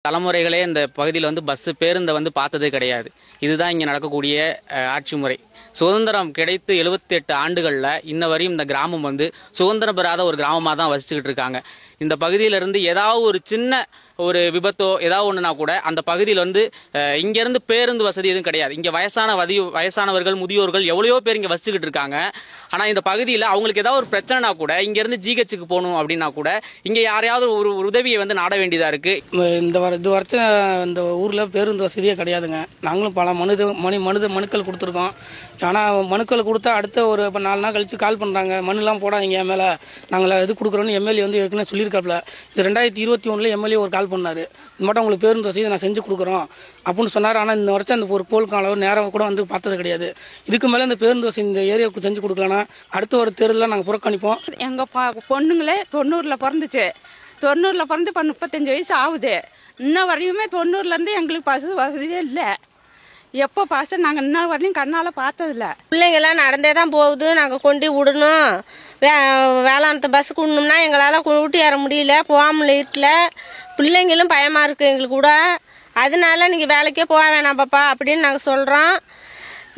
தலைமுறைகளே இந்த பகுதியில் பேருந்தை பார்த்ததே கிடையாது. இதுதான் இங்கே நடக்கக்கூடிய ஆட்சி முறை. சுதந்திரம் கிடைத்து 78 ஆண்டுகளில் இன்ன வரையும் இந்த கிராமம் சுதந்திரம் பெறாத ஒரு கிராமமாக தான் வசிச்சுக்கிட்டு இருக்காங்க. இந்த பகுதியிலிருந்து ஏதாவது ஒரு சின்ன ஒரு விபத்தோ ஏதாவது ஒண்ணுனா கூட அந்த பகுதியில் இங்க இருந்து பேருந்து வசதி எதுவும் கிடையாது. இங்க வயசானவர்கள் முதியோர்கள் எவ்வளவோ பேர் இங்க வசிச்சுக்கிட்டு இருக்காங்க. ஆனா இந்த பகுதியில் அவங்களுக்கு ஏதாவது ஒரு பிரச்சனைனா கூட இங்க இருந்து ஜிஹெச்சுக்கு போகணும் அப்படின்னா கூட இங்க யாரையாவது ஒரு உதவியை நாட வேண்டியதா இருக்கு. இந்த வருஷம் இந்த ஊர்ல பேருந்து வசதியே கிடையாதுங்க. நாங்களும் பல மனுக்கள் கொடுத்துருக்கோம். ஆனா மனுக்கள் கொடுத்தா அடுத்த ஒரு 4 நாள் கழிச்சு கால் பண்றாங்க, மனுலாம் போடாதீங்க மேல நாங்கள இது கொடுக்குறோன்னு எம்எல்ஏ ஏற்கனவே சொல்லியிருக்காப்ல. இது 2021 எம்எல்ஏ ஒரு கால் பண்ணாரு, இந்த மட்டும் உங்களுக்கு பேருந்து வசதி நான் செஞ்சு கொடுக்குறோம் அப்படின்னு சொன்னார். ஆனால் இந்த வருஷம் அந்த ஒரு போல் காலம் நேரம் கூட பார்த்தது கிடையாது. இதுக்கு மேலே இந்த பேருந்து வசதி இந்த ஏரியாவுக்கு செஞ்சு கொடுக்கலன்னா அடுத்த ஒரு தேர்தலில் நாங்கள் புறக்கணிப்போம். எங்கள் பொண்ணுங்களே 90ல் பிறந்துச்சு. 90ல் பிறந்து இப்போ 35 வயசு ஆகுது. இன்ன வரையுமே 90லேருந்து எங்களுக்கு பஸ் வசதியே இல்லை. எப்போ பாச நாங்கள் இன்ன வரையும் கண்ணால் பார்த்ததில்ல. பிள்ளைங்கெல்லாம் நடந்தே தான் போகுது. நாங்கள் கொண்டு விடணும். வேளாணத்தை பஸ் கொண்டோம்னா எங்களால் கூட்டி ஏற முடியல, போகாமல் வீட்டில் பிள்ளைங்களும் பயமாக இருக்குது எங்களுக்கு கூட. அதனால நீங்கள் வேலைக்கே போக வேணாம் பாப்பா அப்படின்னு நாங்கள் சொல்கிறோம்.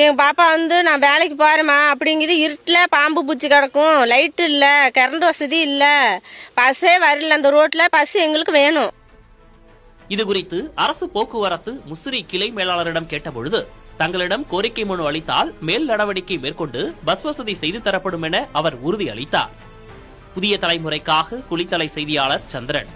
எங்கள் பாப்பா நான் வேலைக்கு போகிறேம்மா அப்படிங்குது. இருட்டில் பாம்பு பூச்சி கிடக்கும், லைட்டு இல்லை, கரண்ட் வசதி இல்லை, பஸ்ஸே வரல. அந்த ரோட்டில் பஸ் எங்களுக்கு வேணும். இதுகுறித்து அரசு போக்குவரத்து முசிறி கிளை மேலாளரிடம் கேட்டபொழுது தங்களிடம் கோரிக்கை மனு அளித்தால் மேல் நடவடிக்கை மேற்கொண்டு பஸ் வசதி செய்து தரப்படும் என அவர் உறுதியளித்தார். புதிய தலைமுறைக்காக குளித்தலை செய்தியாளர் சந்திரன்.